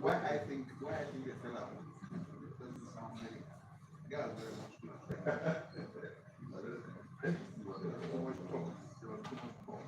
Why I think they fell out? It doesn't sound like God very much. So much talk. There was too much talk.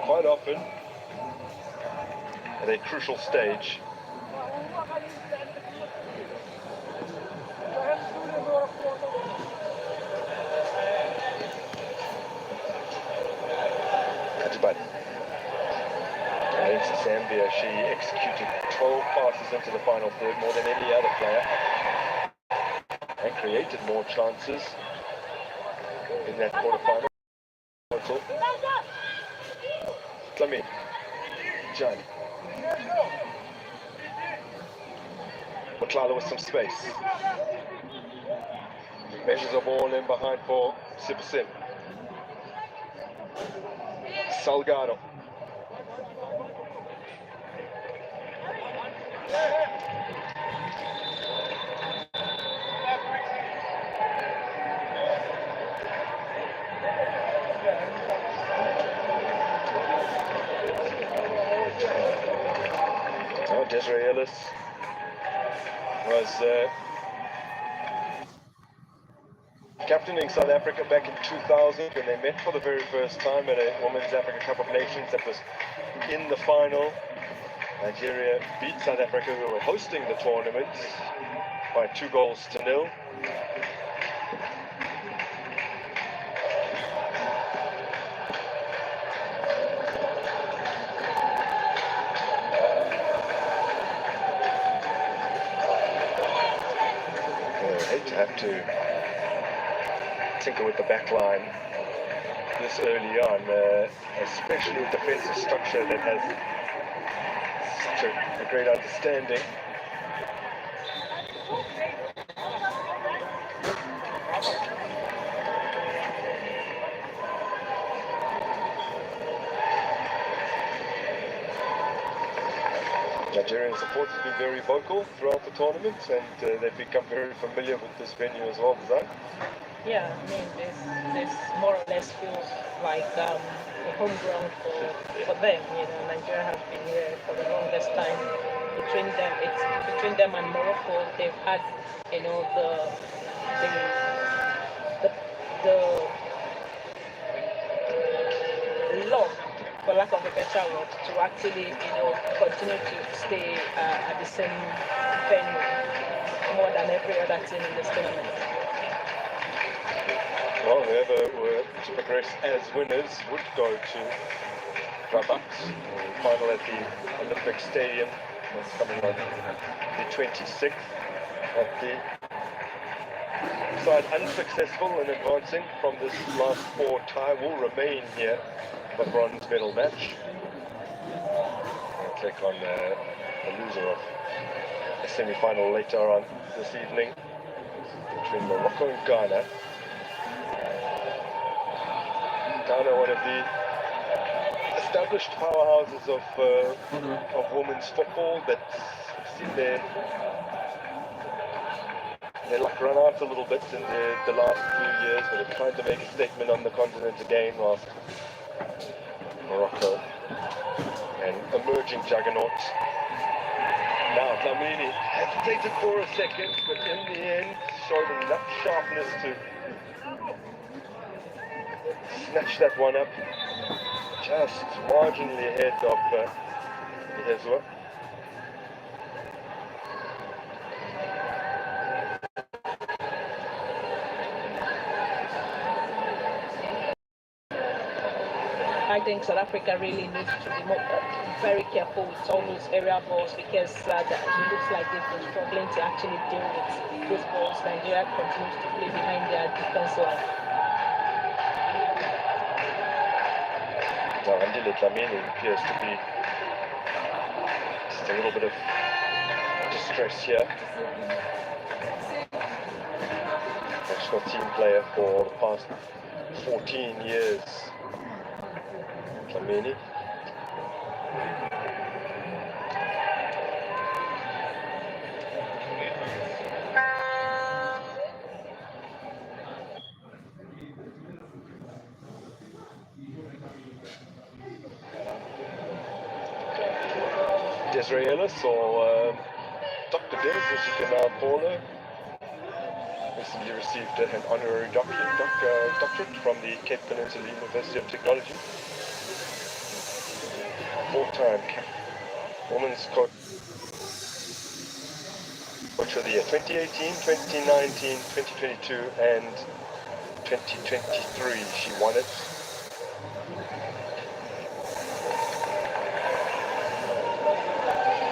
Quite often, at a crucial stage, against Zambia, she executed 12 passes into the final third, more than any other player, and created more chances in that quarterfinal. Come in, John. Matlala with some space. Measures the ball in behind for Sipasim. Salgado. Oh, Desiree Ellis was captaining South Africa back in 2000 when they met for the very first time at a Women's Africa Cup of Nations that was in the final. Nigeria beat South Africa, who were hosting the tournament, by 2-0. I hate to have to tinker with the back line this early on, especially a defensive structure that has such a great understanding. Nigerian support has been very vocal throughout the tournament, and they've become very familiar with this venue as well, design. Yeah, I mean, this more or less feels like a home ground for them. You know, Nigeria has been here for the longest time. Between them and Morocco, they've had, you know, the love, for lack of a better word, to actually, you know, continue to stay at the same venue more than every other team in this tournament. Well, whoever were to progress as winners would go to Rabat, the final at the Olympic Stadium. That's coming on the 26th. Of the side unsuccessful in advancing from this last four tie will remain here for the bronze medal match. We'll take on the loser of a semi-final later on this evening between Morocco and Ghana. Ghana, one of the established powerhouses of women's football, that's seen their luck run out a little bit in the last few years, but they're trying to make a statement on the continent again, whilst Morocco, an emerging juggernaut. Now Dlamini hesitated for a second, but in the end showed enough sharpness to snatch that one up, just marginally ahead of Ihezwa. I think South Africa really needs to be more, very careful with all those area balls because it looks like they've been struggling to actually deal with those balls. Nigeria continues to play behind their defense line. Now, Andile Dlamini appears to be just a little bit of distress here. National team player for the past 14 years. Dlamini. Desiree Ellis, or Dr. Des, as you can now call her, recently received an honorary doctorate from the Cape Peninsula University of Technology. Full-time women's coach of the year 2018, 2019, 2022, and 2023. She won it.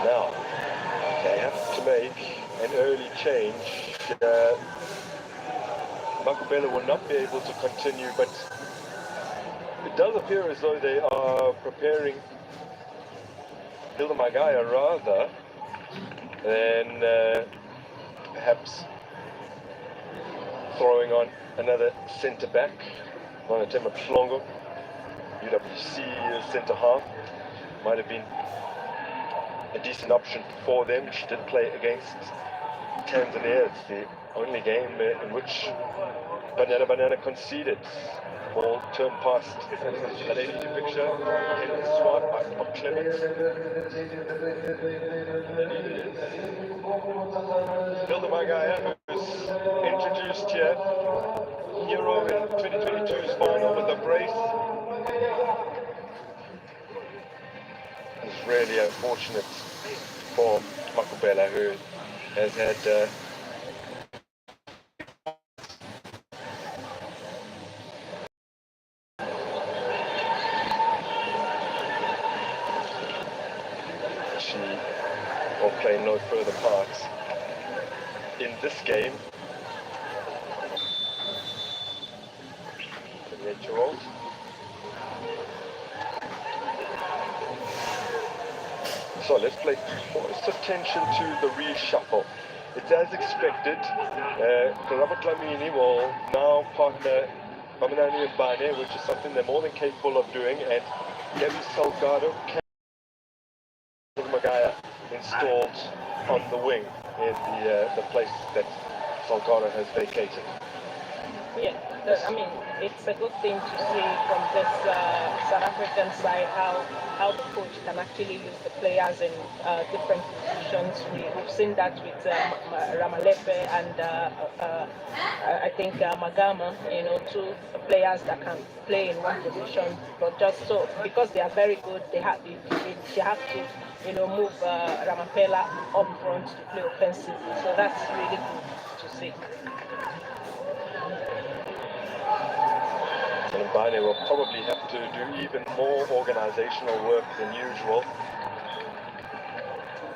Now, they have to make an early change. Makubela will not be able to continue, but it does appear as though they are preparing Hilda Magaya rather than perhaps throwing on another centre back, Monatema Tlongo, UWC centre half. Might have been a decent option for them. She did play against Tanzania. It's the only game in which Banana conceded. Ball turned past the lady to picture in the swat by Clement. Hilda Magaya, who's introduced here, hero in 2022's final with a brace. It's really unfortunate for Makubela, who has had she will play no further parts in this game. 28-year-old. So let's play close attention to the reshuffle. It's as expected. Karabo Dlamini will now partner Bamanani and Bane, which is something they're more than capable of doing, and Gabby Salgado Magaya installed on the wing in the place that Salgado has vacated. Yeah, I mean, it's a good thing to see from this South African side how the coach can actually use the players in different positions. We've seen that with Ramalepe and I think Magama, two players that can play in one position, but just so because they are very good, they have to move Ramapela up front to play offensively. So that's really good to see. And Mbane will probably have to do even more organizational work than usual.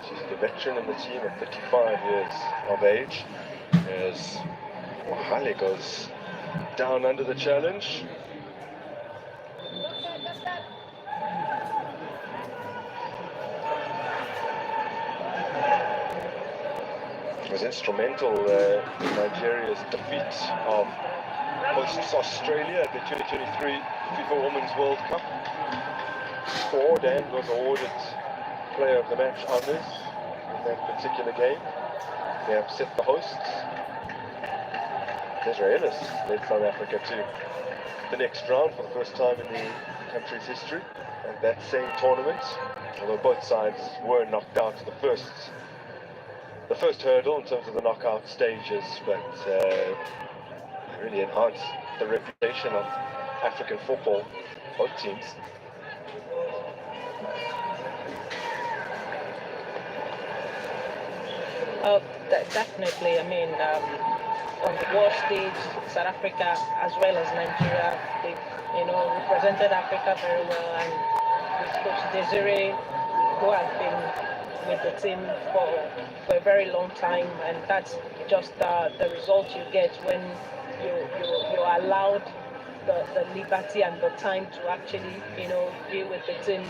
She's the veteran in the team at 55 years of age, as Mohale goes down under the challenge. It was instrumental in Nigeria's defeat of hosts Australia at the 2023 FIFA Women's World Cup. Scored and was awarded Player of the Match honours in that particular game. They upset the hosts. Desiree Ellis led South Africa to the next round for the first time in the country's history at that same tournament, although both sides were knocked out of the first hurdle in terms of the knockout stages, but really enhanced the reputation of African football, both teams. Definitely. I mean, on the world stage, South Africa as well as Nigeria, they've represented Africa very well, and with Coach Desiree, who has been with the team for a very long time, and that's just the result you get when you're allowed the liberty and the time to actually be with the team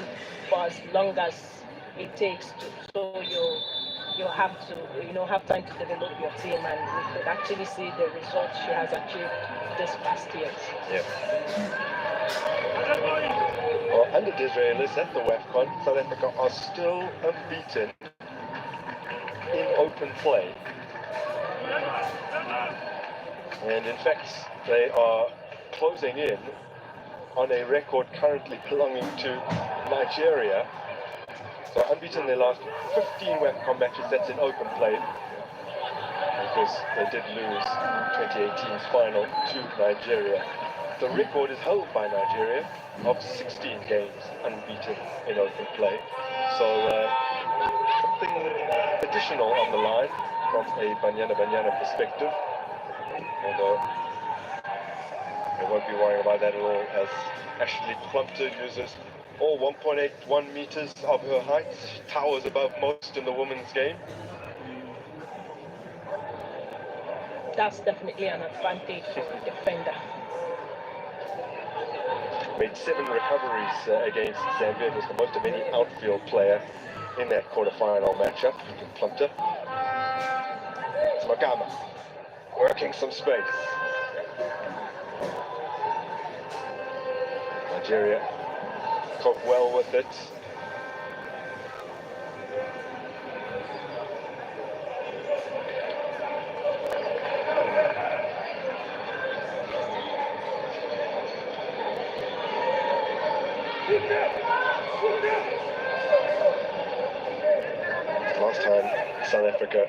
for as long as it takes to, so you have to have time to develop your team, and we could actually see the results she has achieved this past year. Yeah. Well, under the Israelis at the WAFCON, South Africa are still unbeaten in open play. And in fact, they are closing in on a record currently belonging to Nigeria. So unbeaten in their last 15 WAFCON matches, that's in open play. Because they did lose 2018's final to Nigeria. The record is held by Nigeria of 16 games unbeaten in open play. So something additional on the line from a Banyana perspective. Although they won't be worrying about that at all, as Ashley Plumpton uses all 1.81 meters of her height. She towers above most in the women's game. That's definitely an advantage for a defender. Made 7 recoveries against Zambia. It was the most of any outfield player in that quarterfinal matchup. Plumpton. It's Magama working some space. Nigeria cope well with it. Last time South Africa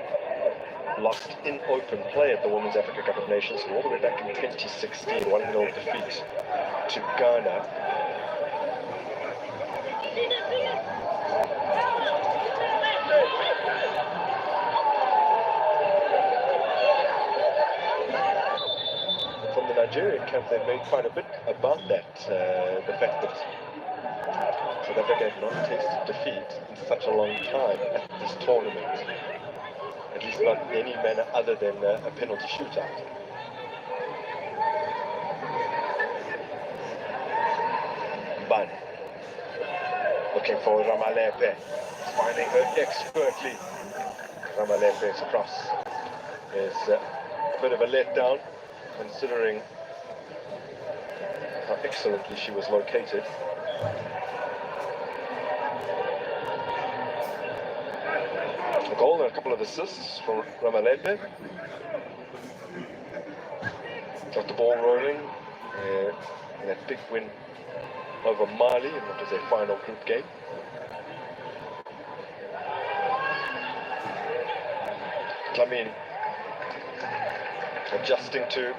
lost in open play at the Women's Africa Cup of Nations all the way back in 2016, 1-0 defeat to Ghana. From the Nigerian camp, they've made quite a bit about that, the fact that South Africa have not tasted defeat in such a long time at this tournament. At least not in any manner other than a penalty shootout. Ban. Looking for Ramalepe. Finding her expertly. Ramalepe's cross is a bit of a letdown, considering how excellently she was located. A goal and a couple of assists from Ramalepe. Got the ball rolling in that big win over Mali in what was a final group game. Dlamini adjusting to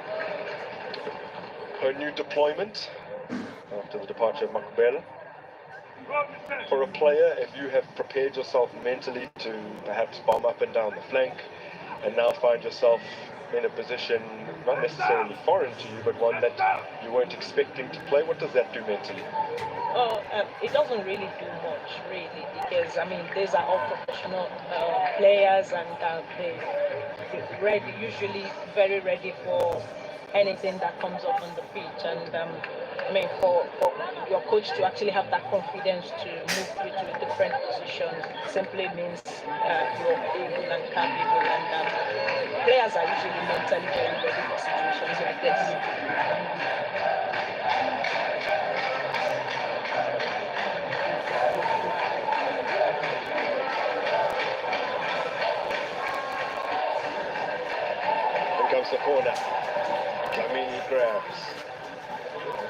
her new deployment after the departure of Makubela. For a player, if you have prepared yourself mentally to perhaps bomb up and down the flank, and now find yourself in a position not necessarily foreign to you, but one that you weren't expecting to play, what does that do mentally? Oh, it doesn't really do much, really, because, I mean, these are all professional players, and they're ready, usually very ready for anything that comes up on the pitch. And I mean, for your coach to actually have that confidence to move you to a different position simply means you're able and capable, and players are usually mentally very ready for situations like this. Here comes the corner. Dlamini grabs.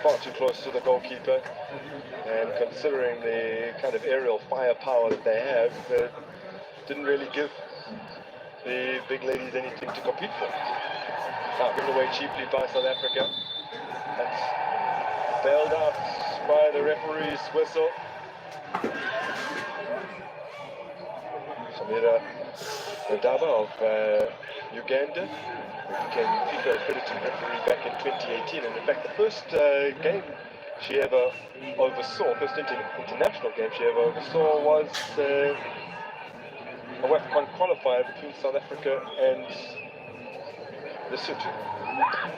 Far too close to the goalkeeper, and considering the kind of aerial firepower that they have, didn't really give the big ladies anything to compete for. Now given away cheaply by South Africa. That's bailed out by the referee's whistle. Samira Ndaba of Uganda, who became FIFA accredited referee back in 2018. And in fact, the first game she ever oversaw, first international game she ever oversaw was a WAFCON qualifier between South Africa and Lesotho.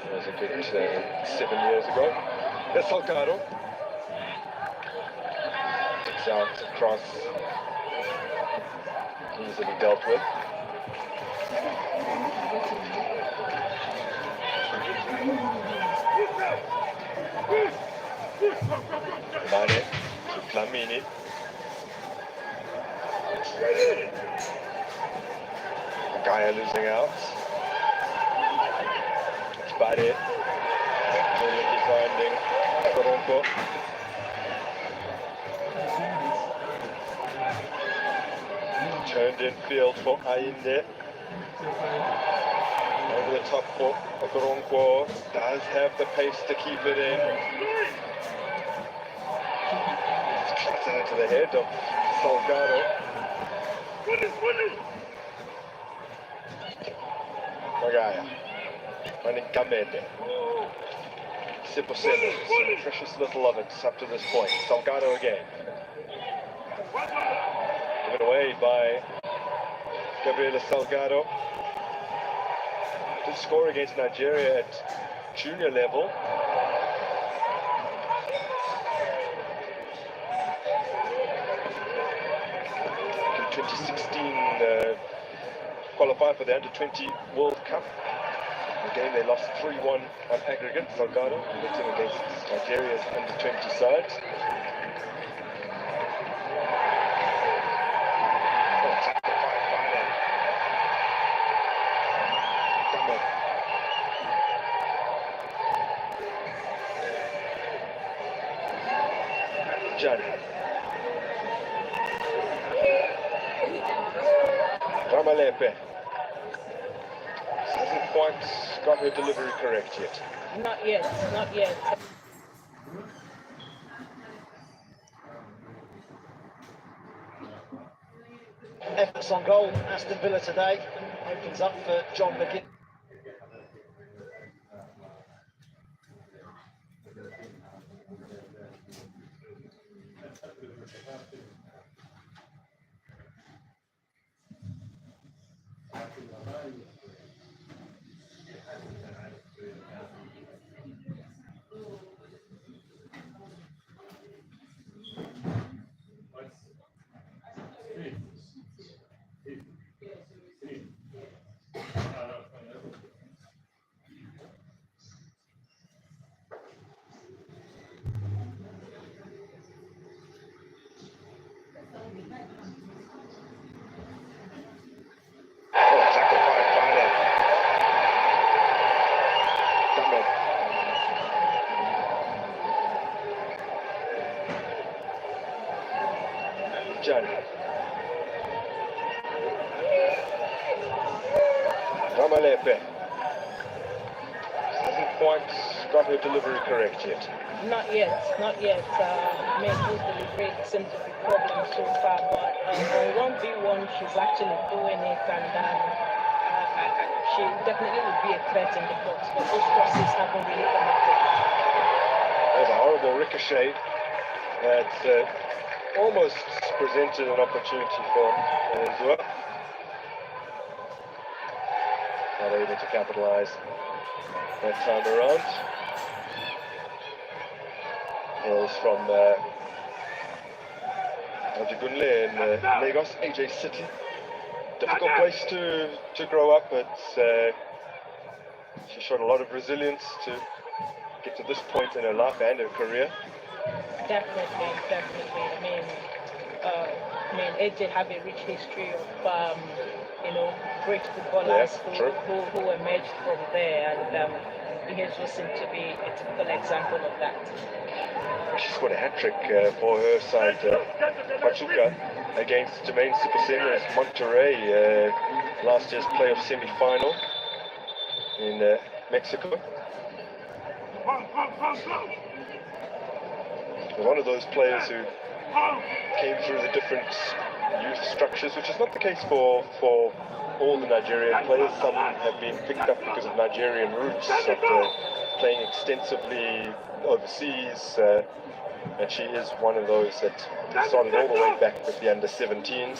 It was a good 7 years ago. There's Salgado. It's out across, easily dealt with. Mane to Flamini. Gaia losing out. It's Bade. Brilliantly finding Toronto. Turned in field for Ainde. Over the top for Okoronkwo. Does have the pace to keep it in. Cuts it into the head of Salgado. Magaya. Finding Kamede. Siposele. Some precious little of it up to this point. Salgado again. Given away by Gabriela Salgado. Did score against Nigeria at junior level. In 2016 qualified for the Under-20 World Cup. Again, they lost 3-1 on aggregate. Salgado meeting against Nigeria's Under-20 side. Jan. Ramalepe. Hasn't quite got her delivery correct yet. Not yet, not yet. Efforts on goal, Aston Villa today. Opens up for John McGinn. Ramalepe. Hasn't quite got her delivery correct yet. Not yet, not yet. His delivery seems to be a problem so far, but on 1v1 she's actually doing it, and she definitely would be a threat in the box, but those crosses haven't really connected. There's a horrible ricochet that almost presented an opportunity for Zua. Not able to capitalize that time around. Hails from Ajigunle in Lagos, AJ City. Difficult place to grow up, but she showed a lot of resilience to get to this point in her life and her career. Definitely, definitely. I mean, AJ have a rich history of, great footballers who emerged from there, and he just seemed to be a typical example of that. She scored a hat-trick for her side, Pachuca, against Jermaine Siposena's Monterrey, last year's playoff semi-final in Mexico. One of those players who came through the different youth structures, which is not the case for all the Nigerian players. Some have been picked up because of Nigerian roots after playing extensively overseas. And she is one of those that started all the way back with the under-17s.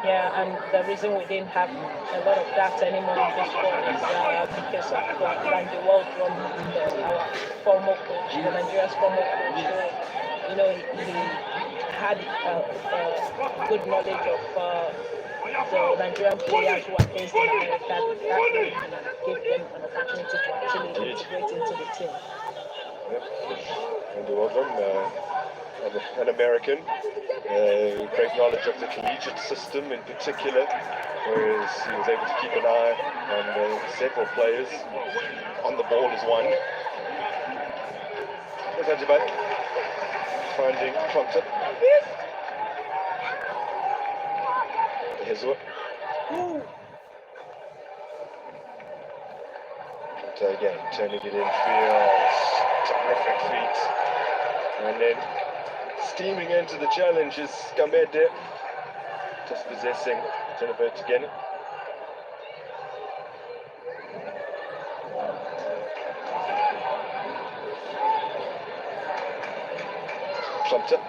Yeah, and the reason we didn't have a lot of that anymore in this squad is because of Randy Waldron, our former coach, the Nigeria's former coach. So, you know, he had good knowledge of the Nigerian players who are based in America. That really gave them an opportunity to actually integrate into the team. Yep, Randy Waldron, an American. Great knowledge of the collegiate system in particular, whereas he was able to keep an eye on several players. On the ball is one. There's Anjibat finding Clonta. Hezwa. Clonta again, turning it in field. Terrific feet. And then steaming into the challenge is Gamede, just possessing Jennifer again. Plumter.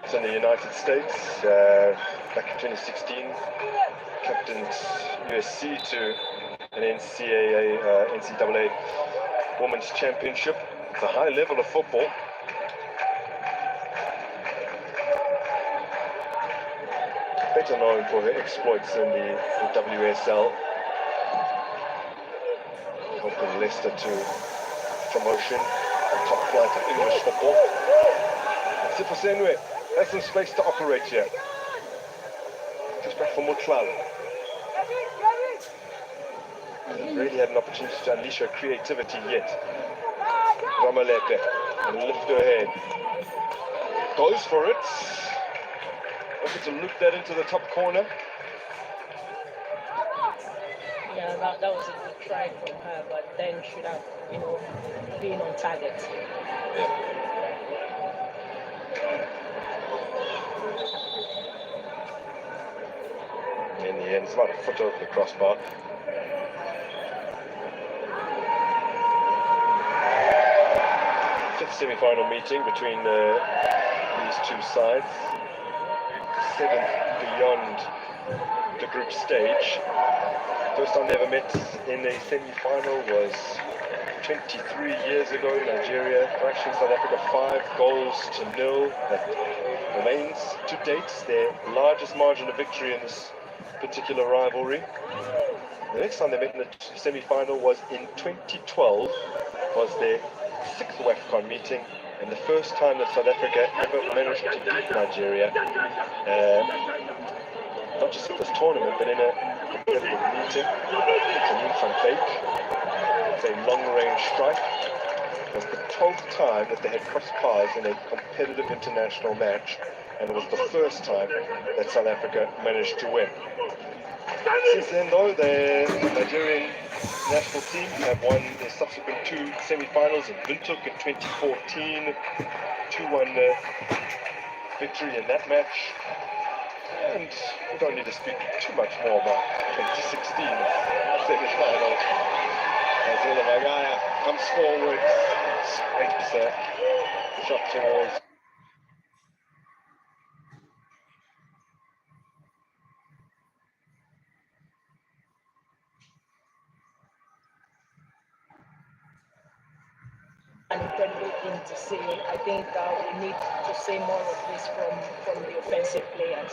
It's in the United States, back in 2016, captained USC to an NCAA Women's Championship. It's a high level of football. Better known for her exploits in the WSL, helping Leicester to promotion and top flight of English football. Sifosenwe has some space to operate here. Just back from Mutlal. Hasn't really had an opportunity to unleash her creativity yet. Ramalepe, and lift her head. Goes for it. Looking to loop that into the top corner. Yeah, that was a good try from her, but then should have, you know, been on target. Yeah. In the end, it's about a foot over the crossbar. Fifth semi-final meeting between these two sides. Seventh beyond the group stage. First time they ever met in a semi-final was 23 years ago. Nigeria thrashing South Africa 5-0. That remains to date their largest margin of victory in this particular rivalry. The next time they met in the semi-final was in 2012. Was their 6th WAFCON meeting, and the first time that South Africa ever managed to beat Nigeria, not just in this tournament, but in a competitive meeting. It's from Fake. It's a long-range strike. It was the 12th time that they had crossed paths in a competitive international match, and it was the first time that South Africa managed to win. Since then, though, the Nigerian national team have won their subsequent 2 semi-finals in Windhoek in 2014, 2-1 victory in that match. And we don't need to speak too much more about 2016 semi-final. As Magaya comes forward, scrapes a shot towards. An incredible thing to see. I think we need to see more of this from the offensive players.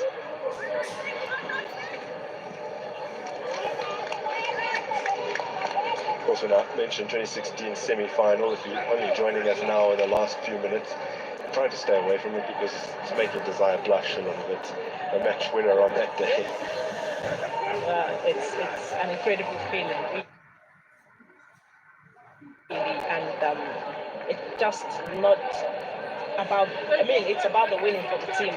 Of course, when I mentioned 2016 semi-final, if you're only joining us now in the last few minutes, I'm trying to stay away from it because it's making Desire blush a little bit. The match winner on that day. It's an incredible feeling. And it's just not about, I mean, it's about the winning for the team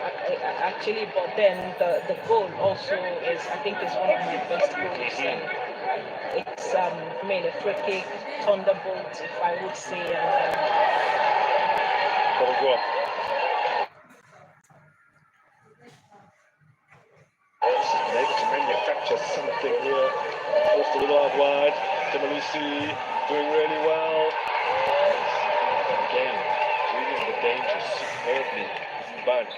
actually, but then the goal also is, I think, is one of my best goals. it's I mean a free kick, thunderbolt, if I would say. She's been able to manufacture something here. Forced a little out wide. Temalusi doing really well. Again, reading the danger superbly. But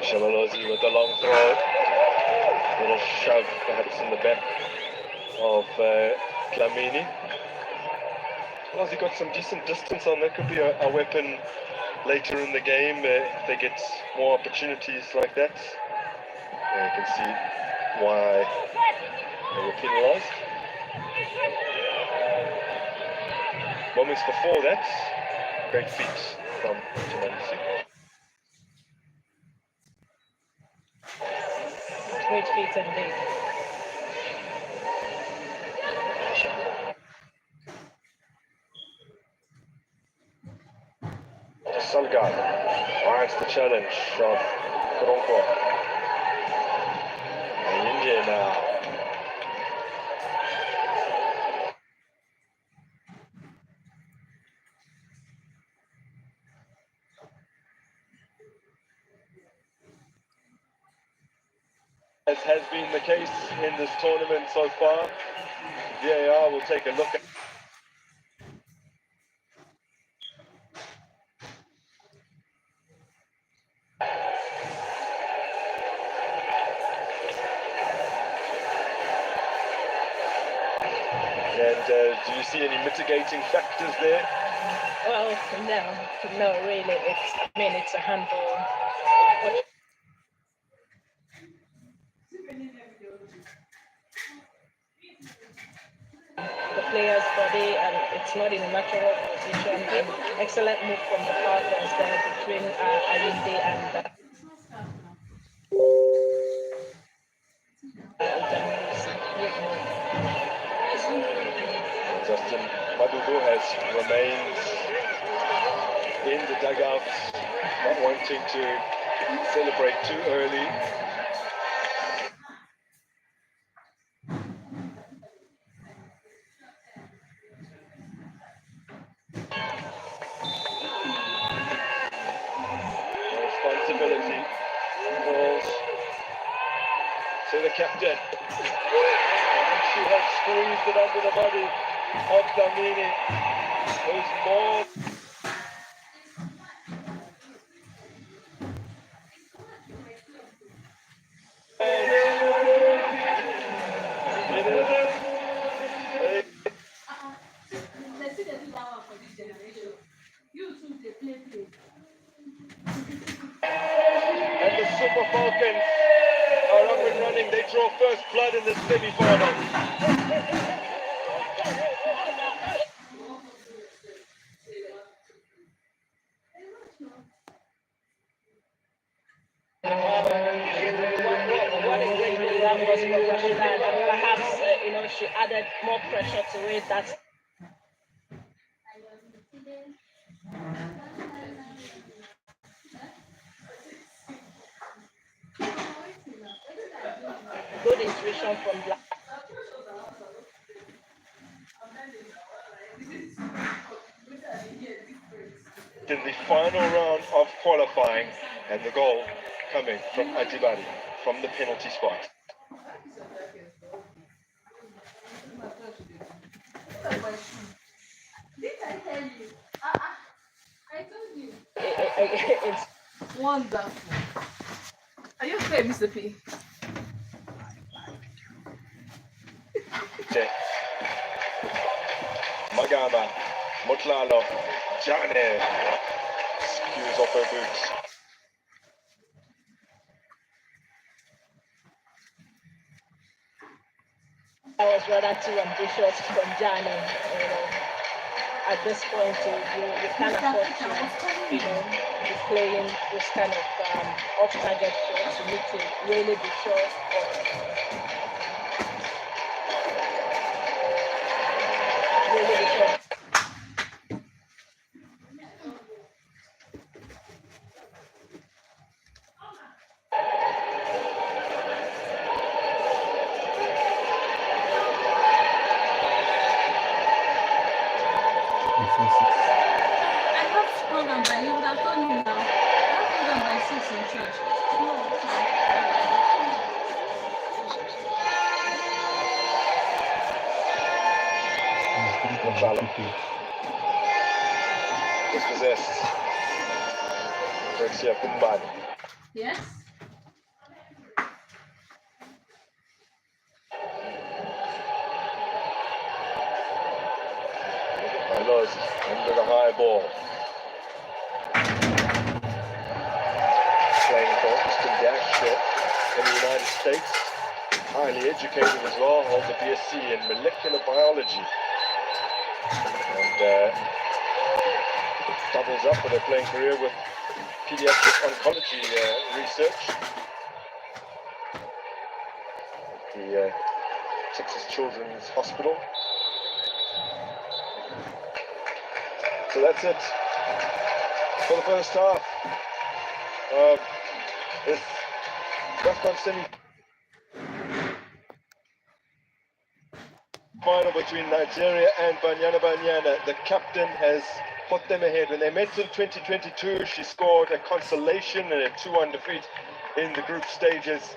Shamalozi with a long throw. Little shove perhaps in the back of Dlamini. Well, he got some decent distance on. That could be a weapon later in the game if they get more opportunities like that. You can see why they were penalised. Moments before that, great feat from Temalusi. Great feat indeed. Salgado finds the challenge of Koronko. India now. As has been the case in this tournament so far, VAR will take a look at and do you see any mitigating factors there? Well, no, really. It's a handball. The player's body, and it's not in a natural position. And excellent move from the partners there between Alinde and Justin Madudu has remained in the dugout, not wanting to celebrate too early. Responsibility falls to the captain. She has squeezed it under the body of Dlamini, who's more. And the Super Falcons are up and running. They draw first blood in this semi-final. What a great play that was from Rashida, and perhaps she added more pressure to it. That's good intuition from Black. In the final round of qualifying, and the goal coming from Ajibari from the penalty spot. I told you. It's Wonderful. Are you okay, Mr. P? Magama, Mutlalo, Jane, skews off her boots. that was rather too ambitious from Johnny. at this point, you can't afford to, be playing this kind of off-target shots. You need to really be sure of really be sure. I have program by you would have told me now. I have program by 6 in church. No. Gonzalo. Dispossessed. Brexia Kumbani. Yes? Lost under the high ball. Playing for Eastern Dash in the United States. Highly educated as well, holds a BSc in molecular biology. And doubles up with a playing career with pediatric oncology research. The Texas Children's Hospital. So that's it for the first half. This WAFCON semi final between Nigeria and Banyana. The captain has put them ahead. When they met in 2022, she scored a consolation and a 2-1 defeat in the group stages.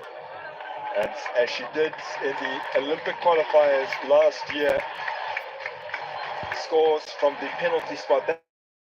And as she did in the Olympic qualifiers last year, scores from the penalty spot.